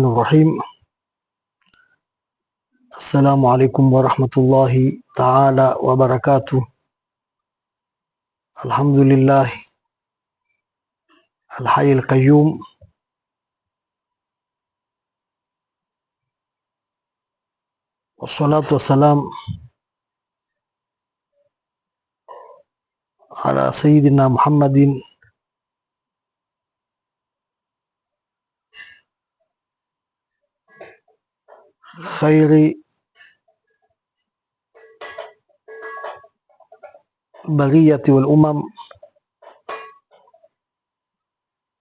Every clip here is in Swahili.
الرحيم. السلام عليكم ورحمة الله تعالى وبركاته. الحمد لله الحي القيوم، والصلاة والسلام على سيدنا محمد خير البرية والأمم،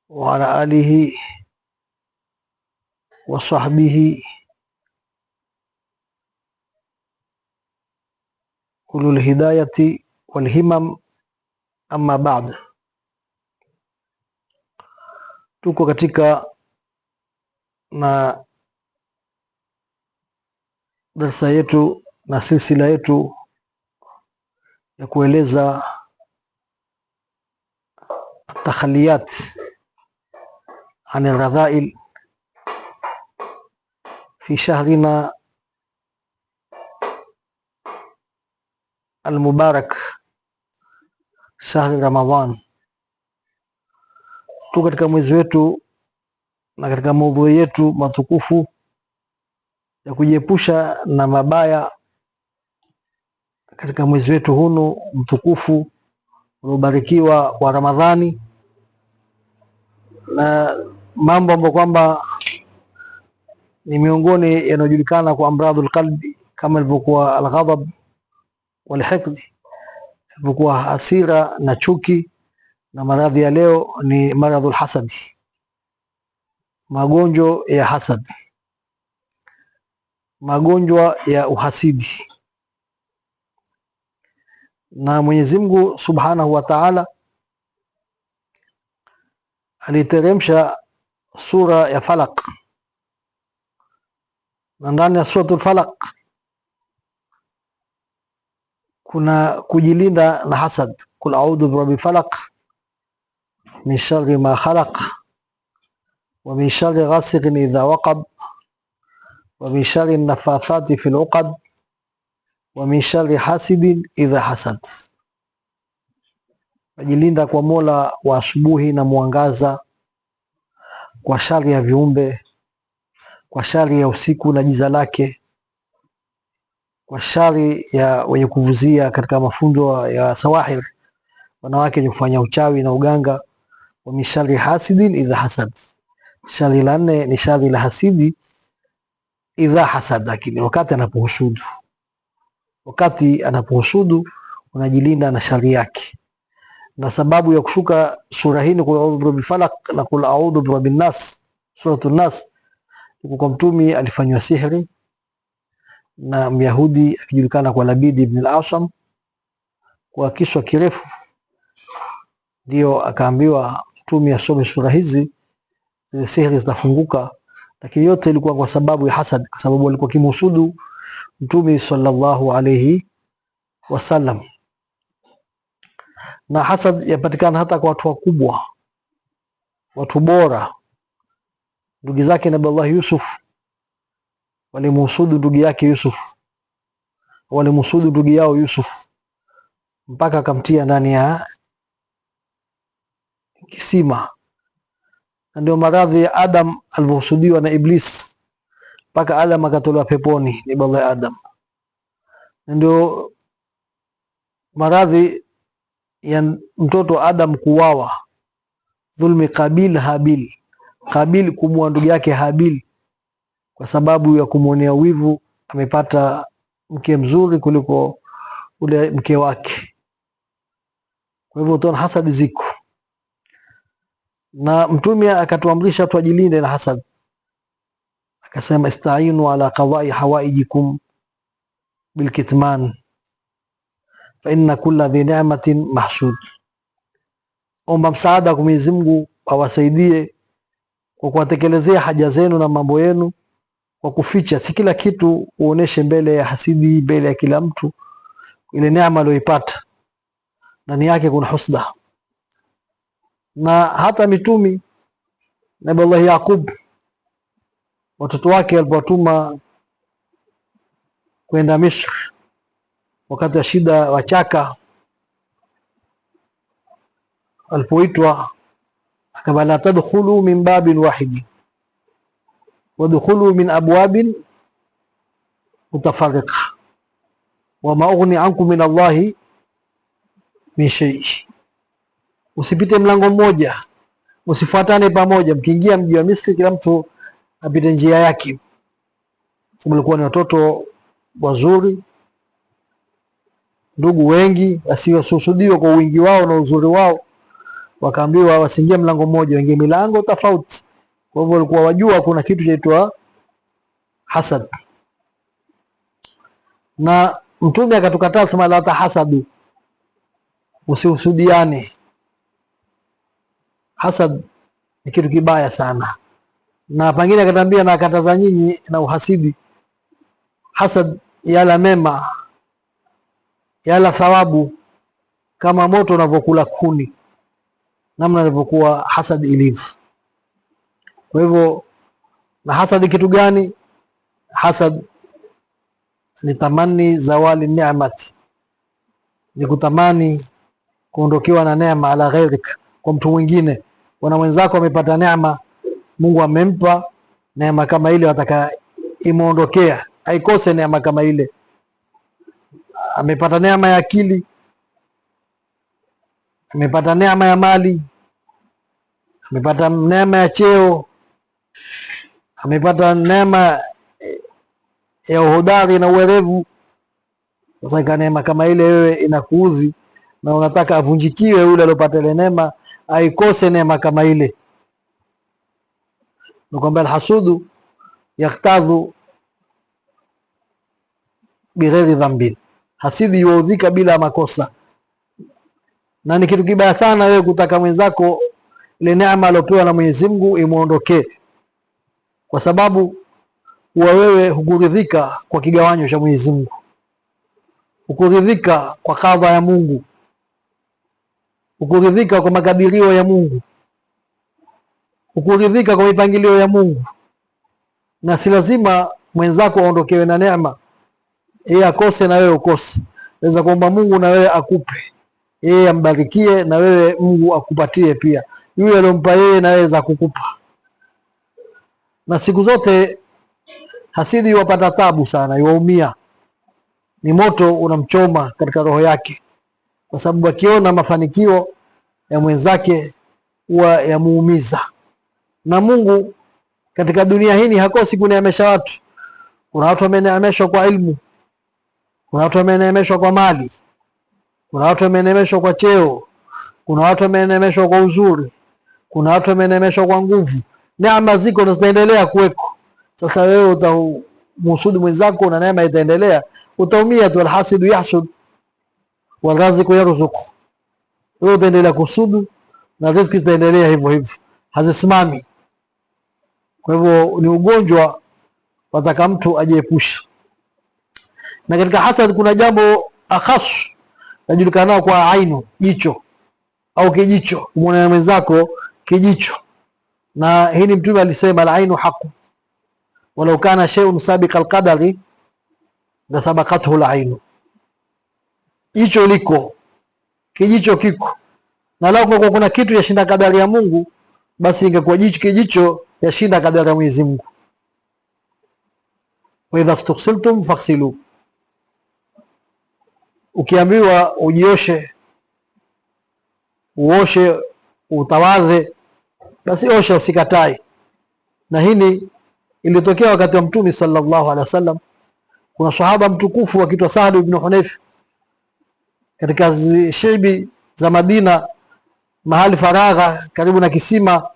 وعلى آله وصحبه أولو الهداية والهمم. Amma baad, tuko katika na darsa yetu na silsila yetu ya kueleza takhaliyat an alradhail fi shahrina almubarak, shahri Ramadhan. Tuko katika mwezi wetu na katika maudhui yetu matukufu ya kujiepusha na mabaya katika mwezi wetu hunu mtukufu uliobarikiwa wa Ramadhani, na mambo ambayo kwamba ni miongoni yanayojulikana kwa amradhul qalbi kama ilivyokuwa alghadab walhiqd, ilivyokuwa hasira na chuki, na maradhi ya leo ni maradhul hasadi, magonjwa ya hasad, magonjwa ya uhasidi. Na Mwenyezi Mungu Subhanahu wa Ta'ala aliteremsha sura ya Falaq, na ndani ya suratul Falaq kuna kujilinda na hasad. Kul a'udhu birabbil falaq min sharri ma khalaq wa min sharri ghasiqin idha waqab wa min sharri nafathati fil uqad wa min sharri hasidin idha hasad. Wajilinda kwa Mola wa asubuhi na mwangaza, kwa shari ya viumbe, kwa shari ya usiku na giza lake, kwa shari ya wenye kuvuzia katika mafunzo ya sawahir, wanawake wenye kufanya uchawi na uganga. Wa min sharri hasidin idha hasad, shari la nne ni shari la hasidi idha hasad, lakini wakati anapohusudu. Wakati anapohusudu unajilinda na shari yake. Na sababu ya kushuka sura hii ni kul a'udhu birabbil falaq na kul a'udhu birabbin nas, suratul nas, kwa mtumi alifanywa sihri na Myahudi akijulikana kwa Labid ibn al-Asam kwa kiswa kirefu, ndio akaambiwa mtumi asome sura hizi, sihri zitafunguka. Lakini yote ilikuwa kwa sababu ya hasad, kwa sababu alikuwa kimhusudu mtumi sallallahu alayhi wasallam. Na hasad yapatikana hata kwa watu wakubwa, watu bora. Ndugu zake Nabii Allah Yusuf walimhusudu ndugu yake Yusuf, walimhusudu ndugu yao Yusuf mpaka akamtia ndani ya kisima. Na ndio maradhi ya Adam alivyohusudiwa na Iblis mpaka Adam akatolewa peponi, ni Nabii Adam. Na ndio maradhi ya mtoto Adam kuwawa, dhulmi Qabil Habil, Qabil kumua ndugu yake Habil kwa sababu ya kumwonea wivu, amepata mke mzuri kuliko ule mke wake. Kwa hivyo utaona hasadi ziko, na mtume akatuamrisha tuajilinde na hasad, akasema istainu ala qada'i hawaijikum bilkitman fa inna kulla dhi ni'matin mahsud. Omba msaada kwa Mwenyezi Mungu awasaidie kwa kuwatekelezea haja zenu na mambo yenu kwa kuficha. Si kila kitu uoneshe mbele ya hasidi, mbele ya kila mtu. Ile neema aliyoipata ndani yake kuna husda. Na hata mitumi, Nabii Allah Yaqub watoto wake walipotuma kwenda Misri wakati wa shida wachaka, walipoitwa akaba la tadkhulu min babin wahidi wadkhulu min abwabin mutafarriqa wama ughni ankum min Allahi min shay. Usipite mlango mmoja, usifuatane pamoja. Mkiingia mji wa Misri kila mtu apite njia yake. Sababu walikuwa ni watoto wazuri, ndugu wengi, wasiwasusudiwa kwa wingi wao na uzuri wao, wakaambiwa wasiingie mlango mmoja, waingie milango tofauti. Kwa hivyo walikuwa wajua kuna kitu chaitwa hasad, na Mtume akatukataa sema la tahasadu, usihusudiane. Hasad ni kitu kibaya sana, na pengine akatambia na akataza nyinyi na uhasidi. Hasad yala mema, yala thawabu, kama moto unavyokula kuni, namna ilivyokuwa hasad ilivyo. Kwa hivyo, na hasad kitu gani? Hasad ni tamani zawali ni'mati, ni kutamani kuondokewa na neema ala ghairik, kwa mtu mwingine. Wana mwenzako amepata neema, Mungu amempa neema kama ile, wataka imuondokea, aikose neema kama ile. Amepata neema ya akili, amepata neema ya mali, amepata neema ya cheo, amepata neema ya uhodari na uwerevu. Sasa neema kama ile wewe inakuudhi na unataka avunjikiwe yule aliyopata ile neema, aikose neema kama ile. Nakwambia alhasudu yaktadhu bighairi dhanbin, hasidi yuudhika bila makosa. Na ni kitu kibaya sana wewe kutaka mwenzako ile neema aliyopewa na Mwenyezi Mungu imuondokee, kwa sababu wewe hukuridhika kwa kigawanyo cha Mwenyezi Mungu, hukuridhika kwa kadha ya Mungu, hukuridhika kwa makadirio ya Mungu, hukuridhika kwa mipangilio ya Mungu. Na si lazima mwenzako aondokewe na neema, yeye akose na wewe ukose. Weza kuomba Mungu na wewe akupe, yeye ambarikie na wewe Mungu akupatie pia. Yule aliyompa yeye na wewe za kukupa. Na siku zote hasidi yuwapata tabu sana, yuwaumia, ni moto unamchoma katika roho yake, kwa sababu akiona mafanikio ya mwenzake huwa yamuumiza. Na Mungu katika dunia hii hakosi kuneemesha watu. Kuna watu wameneemeshwa kwa ilmu, kuna watu wameneemeshwa kwa mali, kuna watu wameneemeshwa kwa cheo, kuna watu wameneemeshwa kwa uzuri, kuna watu wameneemeshwa kwa nguvu. Neema ziko na zitaendelea kuweko. Sasa wewe utamhusudu mwenzako na neema itaendelea, utaumia tu. Alhasidu yahsud walraziku yarzuq, wewe utaendelea kusudu na riziki zitaendelea hivyo hivyo, hazisimami. Kwa hivyo ni ugonjwa wataka mtu ajiepusha. Na katika hasad kuna jambo akhas najulikana kwa ainu, jicho au kijicho, kumwona mwenzako kijicho. Na hii ni Mtume alisema al-ainu haqu walau kana shay'un sabiqa al-qadari la sabaqathu al-ainu. Jicho liko, kijicho kiko, na lao kwa kuna kitu yashinda kadari ya Mungu, basi ingekuwa kijicho yashinda kadari ya Mwenyezi Mungu. Wa idha istughsiltum faghsilu, ukiambiwa ujioshe, uoshe, utawadhe, basi osha, usikatai. Na hili ilitokea wakati wa Mtume sallallahu alaihi wasallam. Kuna sahaba mtukufu akiitwa Sa'd ibn Hunayf katika shibi za Madina, mahali faragha karibu na kisima,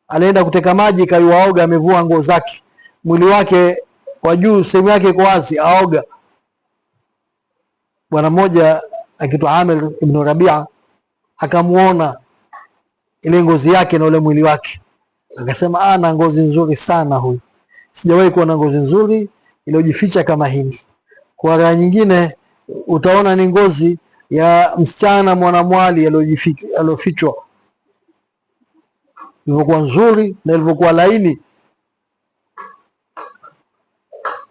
alienda kuteka maji, kaiwaoga, amevua nguo zake, mwili wake wa juu sehemu yake iko wazi, aoga. Bwana mmoja akiitwa Amir ibn Rabi'a akamuona ile ngozi yake na ule mwili wake, akasema ana ngozi nzuri sana huyu, sijawahi kuwa na ngozi nzuri iliyojificha kama hii. Kwa raha nyingine utaona ni ngozi ya msichana mwanamwali aliyofichwa, ilivyokuwa nzuri na ilivyokuwa laini.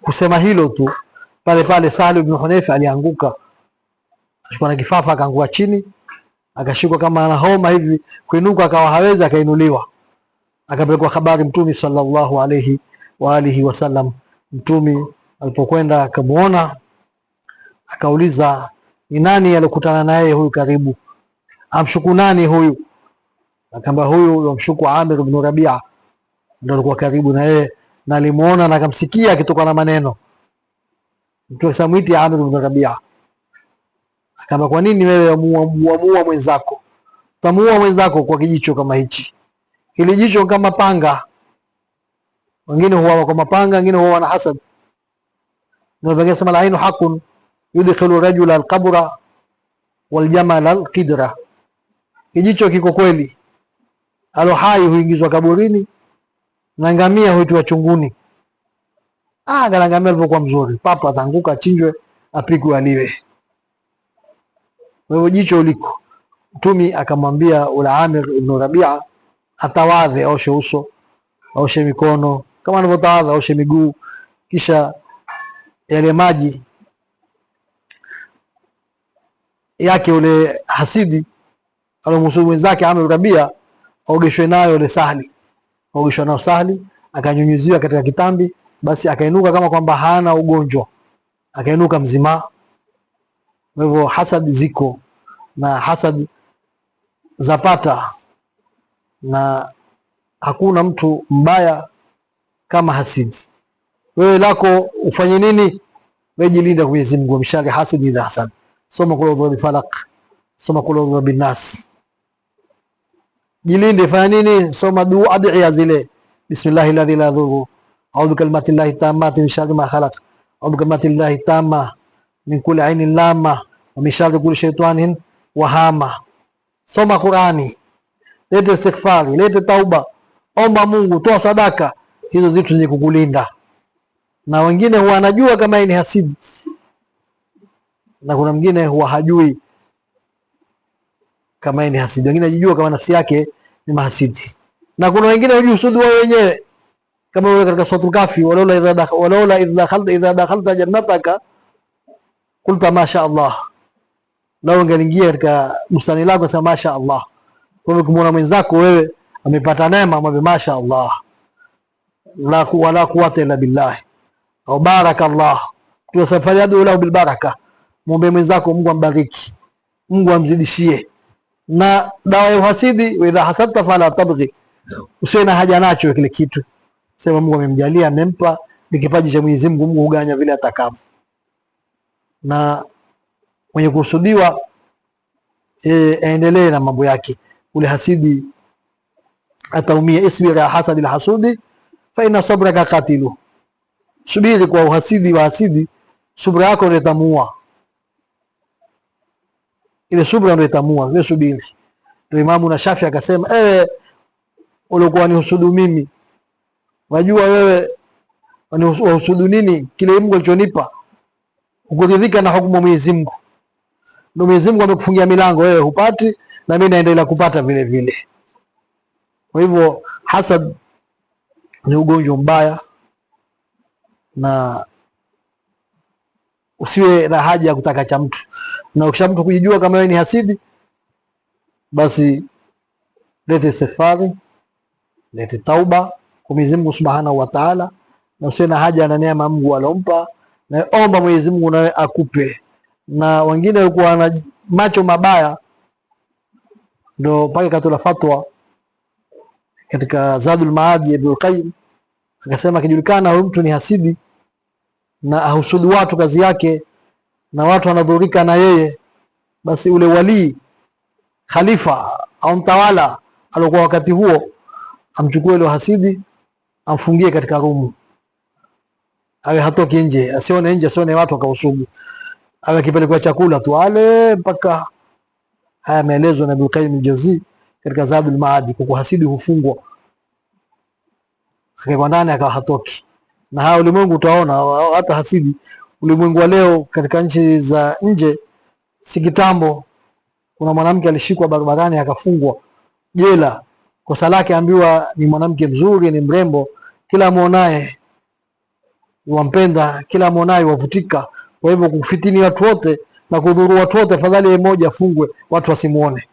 kusema hilo tu, pale pale Sahal ibn Hunayf alianguka, ashikwa na kifafa, akaanguka chini, akashikwa kama ana homa hivi, kuinuka akawa hawezi, akainuliwa, akapelekwa habari Mtume sallallahu alayhi wa alihi wasallam. Mtume alipokwenda akamuona, akauliza ni nani alikutana naye huyu karibu, amshuku nani huyu? Akamba huyu yamshuku Amir ibn Rabi'a, ndio alikuwa karibu na yeye na alimuona na akamsikia akitoka na maneno. Mtu akamwita Amir ibn Rabi'a, akamba kwa nini wewe wamuua mwenzako? Tamuua mwenzako kwa kijicho kama hichi. Hili jicho kama panga, wengine huwa kwa mapanga, wengine huwa na hasad. Ndio pekee sema al-ainu haqqun yudkhilu rajula al-qabra wal jamal al-qidra. Kijicho kiko kweli, alohai huingizwa kaburini na ngamia huitwa chunguni. Gala ngamia alivyokuwa mzuri, papa atanguka, achinjwe, apikwe, aliwe. Kwa hivyo jicho uliko. Mtumi akamwambia ule Amir ibn Rabi'a atawadhe, aoshe uso, aoshe mikono kama anavyotawadha, aoshe miguu, kisha yale maji yake ule hasidi alomhusudu mwenzake Amir ibn Rabi'a aogeshwe nayo ile Sahli, aogeshwa nayo Sahli, akanyunyiziwa katika kitambi, basi akainuka kama kwamba hana ugonjwa, akainuka mzima. Kwa hivyo hasad ziko na hasad zapata, na hakuna mtu mbaya kama hasidi. Wewe lako ufanye nini? Wewe jilinda kwa Mwenyezi Mungu, mshari hasidi za hasad. Soma kul a'udhu bifalaq, soma kul a'udhu binnas, jilinde. Fanya nini? Soma dua, adhiya zile, bismillahi alladhi la yadhurru, a'udhu kalimati llahi tammati min sharri ma khalaq, a'udhu kalimati llahi tamma min kulli ainin lama wa min sharri kulli shaytanin wahama. Soma Qur'ani, lete istighfari, lete tauba, omba Mungu, toa sadaka. Hizo zitu zenye kukulinda. Na wengine huwa anajua kama yeye ni hasidi, na kuna mwingine huwa hajui kama yeye ni hasidi. Wengine anajua kama nafsi yake ni mahasidi, na kuna wengine hujusudu wao wenyewe, kama wale katika suratul Kahfi, walaula idha dakhalta jannataka qulta ma sha Allah, na ungeingia katika bustani lako sema masha Allah. Kwa hivyo kumwona mwenzako wewe amepata neema, mwambie masha Allah, wala quwwata illa billah, au barakallah. Tunasafari adu lahu bil baraka, muombe mwenzako Mungu ambariki, Mungu amzidishie. Na dawa ya uhasidi, wa idha hasadta fala tabghi, usiwe na haja nacho kile kitu, sema Mungu amemjalia, amempa, ni kipaji cha Mwenyezi Mungu, Mungu huganya vile atakavyo. Na mwenye kusudiwa aendelee na mambo yake. Ule hasidi ataumia. Isbir ya hasadi alhasudi fa inna sabraka qatilu, subiri kwa uhasidi wa hasidi, subra yako ndio itamuua. Ile subra ndio itamuua, wewe subiri. Ndio Imamu na Shafi akasema, ulikuwa ni husudu mimi, wajua wewe wahusudu nini? Kile Mungu alichonipa, ukuridhika na hukumu Mwenyezi Mungu. Ndio Mwenyezi Mungu amekufungia milango, wewe hupati, na mimi naendelea kupata vile vile. Kwa hivyo hasad ni ugonjwa mbaya, na usiwe na haja ya kutaka cha mtu. Na ukisha mtu kujijua kama wewe ni hasidi, basi lete istighfari, lete tauba kwa Mwenyezi Mungu Subhanahu wa Ta'ala, na usiwe na haja na neema Mungu alompa, na omba Mwenyezi Mungu nawe akupe. Na wengine walikuwa na macho mabaya, ndio pale katola fatwa katika Zadul Maadi ya Ibn Qayyim, akasema akijulikana huyu mtu ni hasidi na ahusudu watu kazi yake, na watu wanadhurika na yeye, basi ule wali khalifa au mtawala alikuwa wakati huo amchukue ile hasidi, amfungie katika rumu, awe hatoki nje, asione nje, asione watu akahusudu, awe kipelekwa chakula tu ale mpaka. Haya maelezo na Ibn Qayyim al-Jawzi katika Zadul Maadi, kwa hasidi hufungwa kwa ndani akawa hatoki. Na hao ulimwengu utaona hata hasidi, ulimwengu wa leo katika nchi za nje, si kitambo kuna mwanamke alishikwa barabarani akafungwa jela, kosa lake ambiwa ni mwanamke mzuri, ni mrembo, kila muonaye wampenda, kila mwonaye wavutika. Kwa hivyo kufitini watu wote na kudhuru watu wote, afadhali yeye mmoja afungwe watu wasimuone.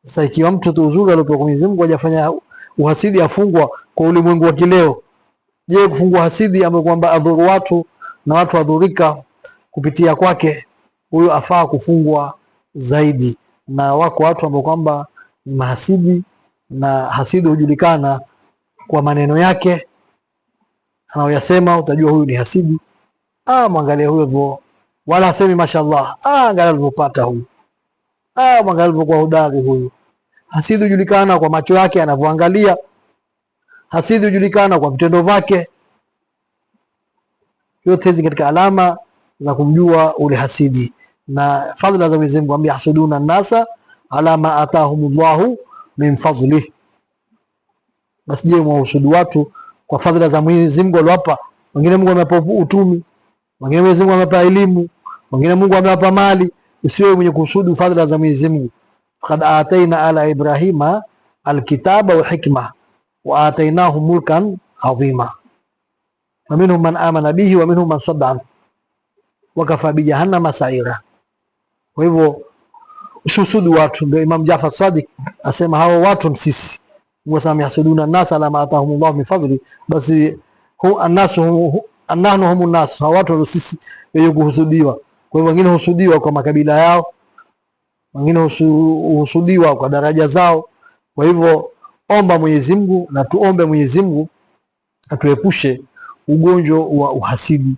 Sasa ikiwa mtu tu uzuri aliyopewa kwa Mwenyezi Mungu hajafanya uhasidi, afungwa kwa ulimwengu wa kileo, je, kufungwa hasidi ambaye kwamba adhuru watu na watu adhurika kupitia kwake, huyo afaa kufungwa zaidi. Na wako watu ambao kwamba ni mahasidi, na hasidi hujulikana kwa maneno yake anaoyasema, utajua huyu ni hasidi. Mwangalie huyo hivyo, wala asemi mashallah, angalia alivyopata huyu, mwangalia alivyokuwa hodari huyu. Hasidi hujulikana kwa macho yake anavyoangalia, hasidi hujulikana kwa vitendo vyake. Yote hizi katika alama za kumjua ule hasidi. Na fadhila za Mwenyezi Mungu, ambia hasuduna nasa ala ma atahumullahu min fadli. Basi je, mwahusudu watu kwa fadhila za Mwenyezi Mungu aliwapa? Wengine Mungu amewapa utumi, wengine Mwenyezi Mungu amewapa elimu, wengine Mungu amewapa mali. Usiwe mwenye kuhusudu fadhila za Mwenyezi Mungu. Qad ataina ala Ibrahima alkitaba wa hikma wa atainahu mulkan adhima faminhum man amana bihi wa minhum man sadda anhu wa kafa bi jahannama sa'ira. Kwa hivyo ususudu watu. Ndio Imam Jafar Sadiq asema hao watu ni sisi. Mungu asema yasuduna nasa ala ma atahumullahu min fadli, basi hu annasu annahnu humun nas, hao watu ndio sisi wenye kuhusudiwa. Kwa hivyo wengine husudiwa kwa makabila yao, wengine husudiwa kwa daraja zao. Kwa hivyo omba Mwenyezi Mungu na tuombe Mwenyezi Mungu atuepushe ugonjwa wa uhasidi,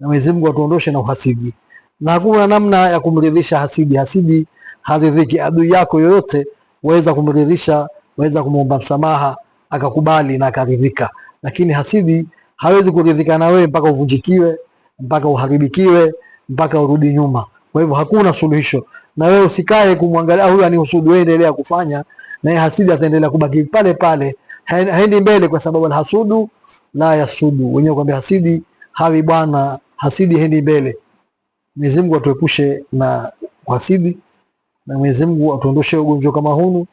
na Mwenyezi Mungu atuondoshe na uhasidi. Na hakuna namna ya kumridhisha hasidi. Hasidi haridhiki. Adui yako yoyote waweza kumridhisha, waweza kumwomba msamaha akakubali na akaridhika, lakini hasidi hawezi kuridhika na wewe mpaka uvunjikiwe, mpaka uharibikiwe, mpaka urudi nyuma. Kwa hivyo hakuna suluhisho. Na wewe usikae kumwangalia huyu anihusudu, wewe endelea kufanya, na yeye hasidi ataendelea kubaki pale pale, haendi mbele, kwa sababu alhasudu la yasudu. Wenyewe kwambia hasidi hawi bwana, hasidi haendi mbele. Mwenyezi Mungu atuepushe na hasidi, na Mwenyezi Mungu atuondoshe ugonjwa kama huu,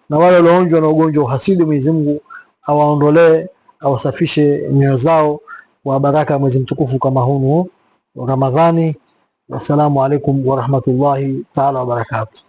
na wale walioonjwa na ugonjwa wa hasidi Mwenyezi Mungu awaondolee, awasafishe mioyo zao kwa baraka ya mwezi mtukufu kama huu wa Ramadhani. Wassalamu alaikum wa rahmatullahi ta'ala wa barakatuh.